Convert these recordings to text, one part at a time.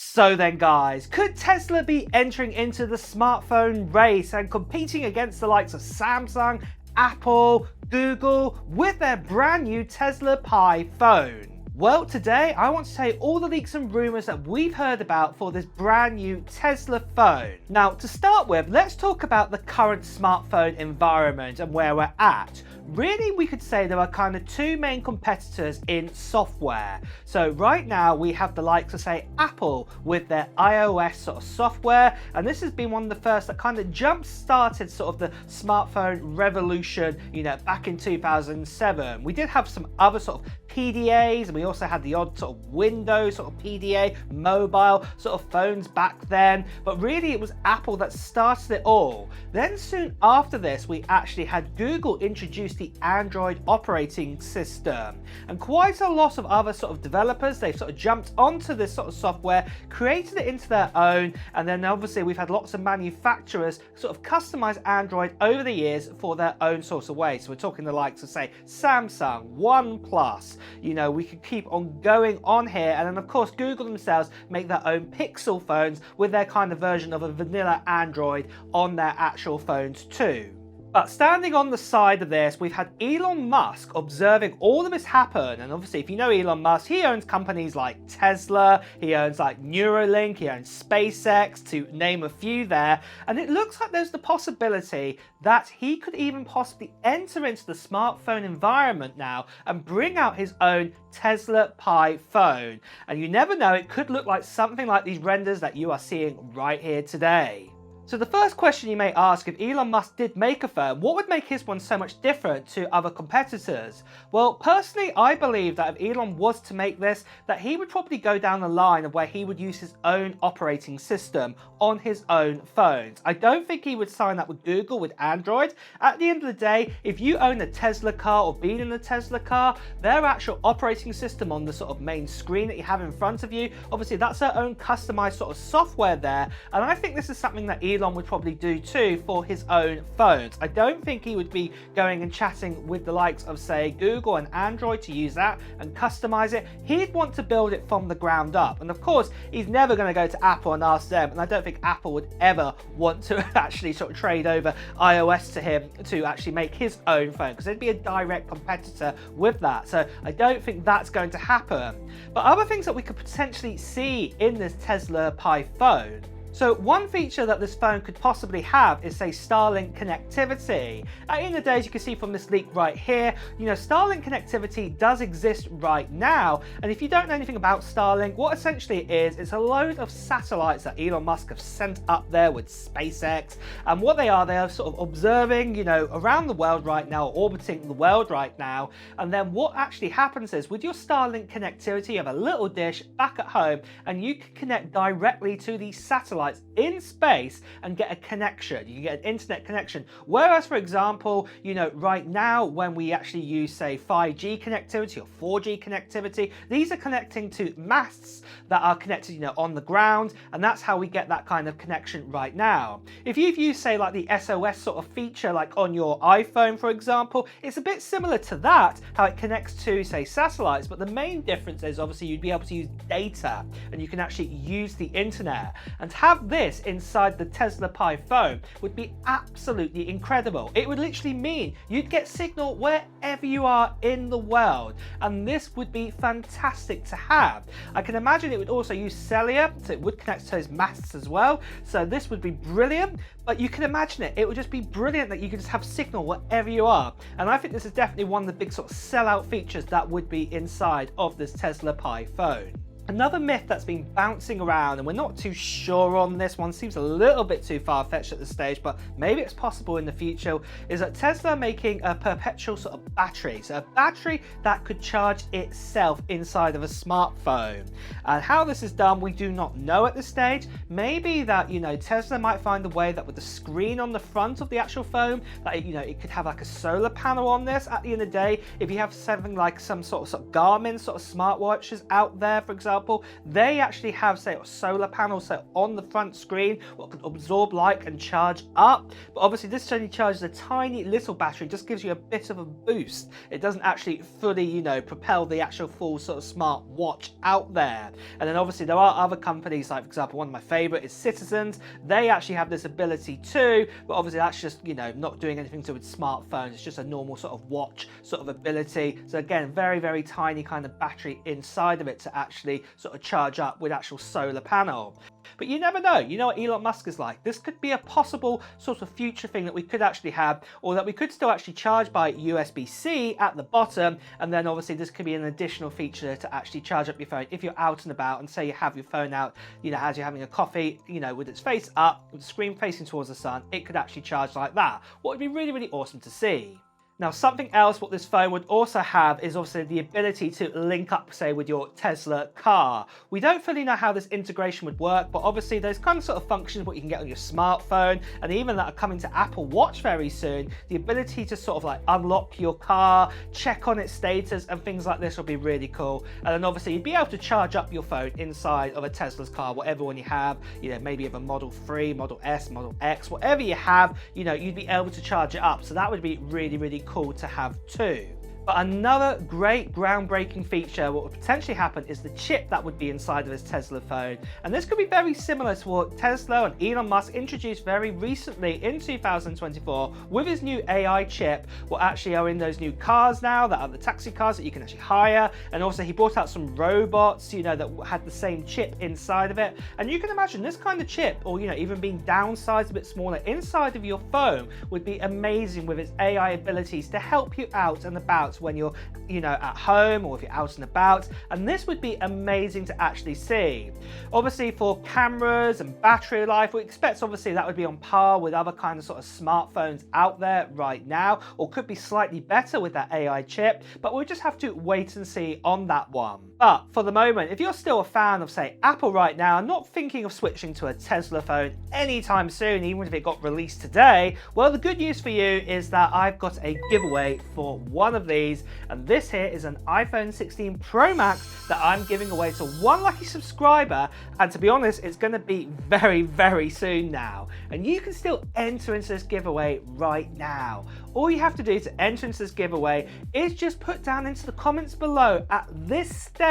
So then guys, could Tesla be entering into the smartphone race and competing against the likes of Samsung, Apple, Google with their brand new Tesla Pi phone? Well, today I want to tell you all the leaks and rumours that we've heard about for this brand new Tesla phone. Now, to start with, let's talk about the current smartphone environment and where we're at. Really, we could say there are kind of two main competitors in software. So right now we have the likes of, say, Apple with their iOS sort of software, and this has been one of the first that kind of jump-started sort of the smartphone revolution, back in 2007. We did have some other sort of PDAs, and we also had the odd sort of Windows sort of PDA, mobile sort of phones back then, but really it was Apple that started it all. Then soon after this, we actually had Google introduce the Android operating system, and quite a lot of other sort of developers, they've sort of jumped onto this sort of software, created it into their own, and then obviously we've had lots of manufacturers sort of customize Android over the years for their own sort of way. So we're talking the likes of, say, Samsung, OnePlus, we could keep on going on here, and then of course Google themselves make their own Pixel phones with their kind of version of a vanilla Android on their actual phones too. But standing on the side of this, we've had Elon Musk observing all of this happen, and obviously if you know Elon Musk, he owns companies like Tesla, he owns like Neuralink, he owns SpaceX, to name a few there, and it looks like there's the possibility that he could even possibly enter into the smartphone environment now and bring out his own Tesla Pi phone. And you never know, it could look like something like these renders that you are seeing right here today. So the first question you may ask, if Elon Musk did make a phone, what would make his one so much different to other competitors? Well, personally, I believe that if Elon was to make this, that he would probably go down the line of where he would use his own operating system on his own phones. I don't think he would sign up with Google with Android. At the end of the day, if you own a Tesla car or been in a Tesla car, their actual operating system on the sort of main screen that you have in front of you, obviously that's their own customized sort of software there. And I think this is something that Elon would probably do too for his own phones. I don't think he would be going and chatting with the likes of, say, Google and Android to use that and customize it. He'd want to build it from the ground up. And of course, he's never going to go to Apple and ask them, and I don't think Apple would ever want to actually sort of trade over iOS to him to actually make his own phone, because they'd be a direct competitor with that. So I don't think that's going to happen. But other things that we could potentially see in this Tesla Pi phone. So one feature that this phone could possibly have is, say, Starlink connectivity. In the days, you can see from this leak right here, Starlink connectivity does exist right now. And if you don't know anything about Starlink, what essentially it is, it's a load of satellites that Elon Musk have sent up there with SpaceX. And what they are sort of observing, around the world right now, orbiting the world right now. And then what actually happens is, with your Starlink connectivity, you have a little dish back at home, and you can connect directly to these satellites in space and get a connection. You can get an internet connection. Whereas, for example, right now when we actually use, say, 5G connectivity or 4G connectivity, these are connecting to masts that are connected, on the ground, and that's how we get that kind of connection right now. If you've used, say, like the SOS sort of feature, like on your iPhone, for example, it's a bit similar to that, how it connects to, say, satellites, but the main difference is obviously you'd be able to use data and you can actually use the internet. And have this inside the Tesla Pi phone would be absolutely incredible. It would literally mean you'd get signal wherever you are in the world, and this would be fantastic to have. I can imagine it would also use cellular, so it would connect to those masts as well, so this would be brilliant. But you can imagine it would just be brilliant that you could just have signal wherever you are, and I think this is definitely one of the big sort of sellout features that would be inside of this Tesla Pi phone. Another myth that's been bouncing around, and we're not too sure on this one, seems a little bit too far-fetched at this stage, but maybe it's possible in the future, is that Tesla are making a perpetual sort of battery. So a battery that could charge itself inside of a smartphone. And how this is done, we do not know at this stage. Maybe that, Tesla might find a way that with the screen on the front of the actual phone, that, it could have like a solar panel on this. At the end of the day, if you have something like some sort of Garmin sort of smartwatches out there, for example, example, they actually have, say, solar panels so on the front screen what can absorb light and charge up. But obviously this only charges a tiny little battery, just gives you a bit of a boost. It doesn't actually fully, you know, propel the actual full sort of smart watch out there. And then obviously there are other companies, like for example, one of my favorite is Citizens. They actually have this ability too, but obviously that's just, you know, not doing anything to do with smartphones. It's just a normal sort of watch sort of ability. So again, very, very tiny kind of battery inside of it to actually sort of charge up with actual solar panel. But you never know. You know what Elon Musk is like. This could be a possible sort of future thing that we could actually have, or that we could still actually charge by USB-C at the bottom. And then obviously this could be an additional feature to actually charge up your phone if you're out and about, and say you have your phone out, you know, as you're having a coffee, you know, with its face up, with the screen facing towards the sun, it could actually charge like that. What would be really, really awesome to see. Now, something else what this phone would also have is obviously the ability to link up, say, with your Tesla car. We don't fully know how this integration would work, but obviously there's kind of sort of functions what you can get on your smartphone, and even that are coming to Apple Watch very soon. The ability to sort of like unlock your car, check on its status, and things like this will be really cool. And then obviously you'd be able to charge up your phone inside of a Tesla's car, whatever one you have, you know, maybe of a Model 3, Model S, Model X, whatever you have, you know, you'd be able to charge it up. So that would be really, really cool to have too. But another great groundbreaking feature, what would potentially happen, is the chip that would be inside of this Tesla phone. And this could be very similar to what Tesla and Elon Musk introduced very recently in 2024 with his new AI chip, what actually are in those new cars now that are the taxi cars that you can actually hire. And also he brought out some robots, you know, that had the same chip inside of it. And you can imagine this kind of chip, or, you know, even being downsized a bit smaller inside of your phone, would be amazing with its AI abilities to help you out and about when you're, you know, at home or if you're out and about. And this would be amazing to actually see. Obviously for cameras and battery life, we expect obviously that would be on par with other kind of sort of smartphones out there right now, or could be slightly better with that AI chip, but we'll just have to wait and see on that one. But for the moment, if you're still a fan of, say, Apple right now, not thinking of switching to a Tesla phone anytime soon, even if it got released today, well, the good news for you is that I've got a giveaway for one of these. And this here is an iPhone 16 Pro Max that I'm giving away to one lucky subscriber. And to be honest, it's going to be very, very soon now. And you can still enter into this giveaway right now. All you have to do to enter into this giveaway is just put down into the comments below at this stage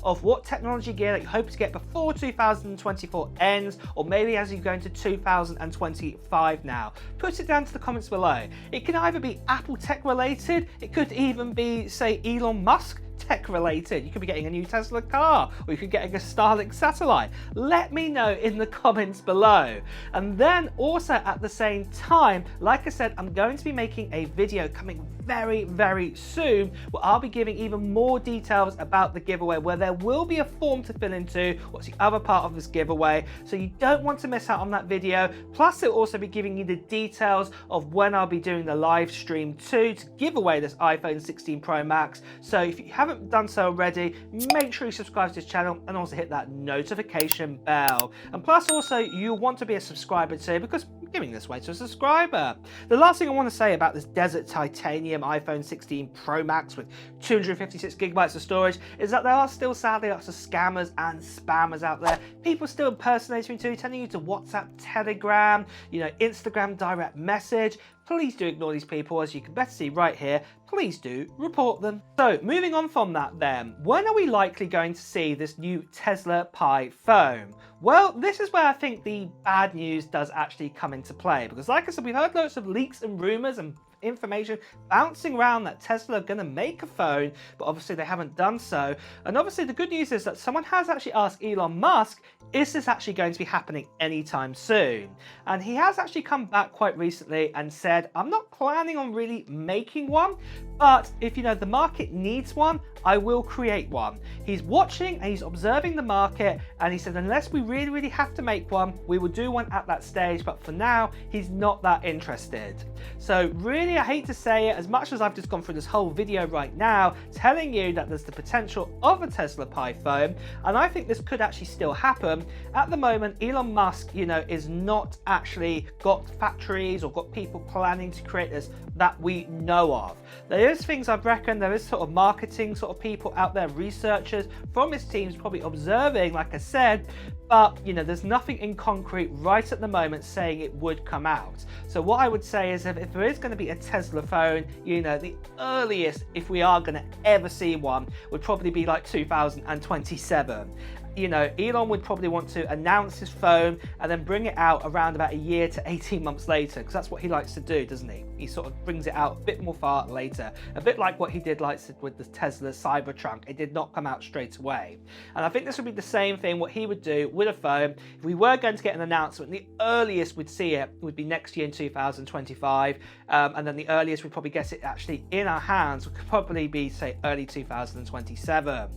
of what technology gear that you hope to get before 2024 ends, or maybe as you go into 2025 now. Put it down to the comments below. It can either be Apple tech related, it could even be, say, Elon Musk tech related. You could be getting a new Tesla car, or you could be getting a Starlink satellite. Let me know in the comments below. And then also at the same time, like I said, I'm going to be making a video coming very, very soon where I'll be giving even more details about the giveaway, where there will be a form to fill into what's the other part of this giveaway. So you don't want to miss out on that video. Plus it'll also be giving you the details of when I'll be doing the live stream too, to give away this iPhone 16 Pro Max. So if you haven't done so already, make sure you subscribe to this channel and also hit that notification bell. And plus also you want to be a subscriber too, because I'm giving this away to a subscriber. The last thing I want to say about this Desert Titanium iPhone 16 Pro Max with 256 gigabytes of storage is that there are still sadly lots of scammers and spammers out there. People still impersonating you, telling you to WhatsApp, Telegram, you know, Instagram direct message. Please do ignore these people, as you can better see right here. Please do report them. So moving on from that then, when are we likely going to see this new Tesla Pi phone? Well, this is where I think the bad news does actually come into play, because like I said, we've heard lots of leaks and rumors and information bouncing around that Tesla are going to make a phone, but obviously they haven't done so. And obviously the good news is that someone has actually asked Elon Musk, is this actually going to be happening anytime soon? And he has actually come back quite recently and said, I'm not planning on really making one, but if, you know, the market needs one, I will create one. He's watching and he's observing the market, and he said unless we really, really have to make one, we will do one at that stage, but for now, he's not that interested. So really, I hate to say it, as much as I've just gone through this whole video right now telling you that there's the potential of a Tesla Pi phone, and I think this could actually still happen, at the moment Elon Musk, you know, is not actually got factories or got people planning to create this that we know of. They is things I reckon, there is sort of marketing sort of people out there, researchers from his teams probably observing, like I said, but you know, there's nothing in concrete right at the moment saying it would come out. So what I would say is if there is going to be a Tesla phone, you know, the earliest, if we are going to ever see one, would probably be like 2027. You know, Elon would probably want to announce his phone and then bring it out around about a year to 18 months later, because that's what he likes to do, doesn't he? He sort of brings it out a bit more far later, a bit like what he did like with the Tesla Cybertruck. It did not come out straight away. And I think this would be the same thing what he would do with a phone. If we were going to get an announcement, the earliest we'd see it would be next year in 2025, and then the earliest we'd probably get it actually in our hands would probably be, say, early 2027.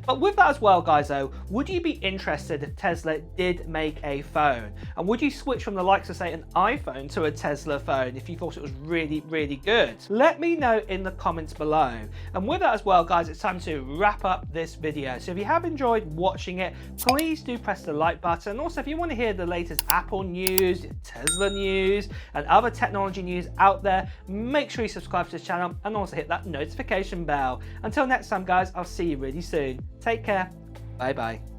But with that as well, guys, though, would you be interested if Tesla did make a phone? And would you switch from the likes of, say, an iPhone to a Tesla phone if you thought it was really, really good? Let me know in the comments below. And with that as well, guys, it's time to wrap up this video. So if you have enjoyed watching it, please do press the like button. And also, if you want to hear the latest Apple news, Tesla news, and other technology news out there, make sure you subscribe to this channel and also hit that notification bell. Until next time, guys, I'll see you really soon. Take care. Bye bye.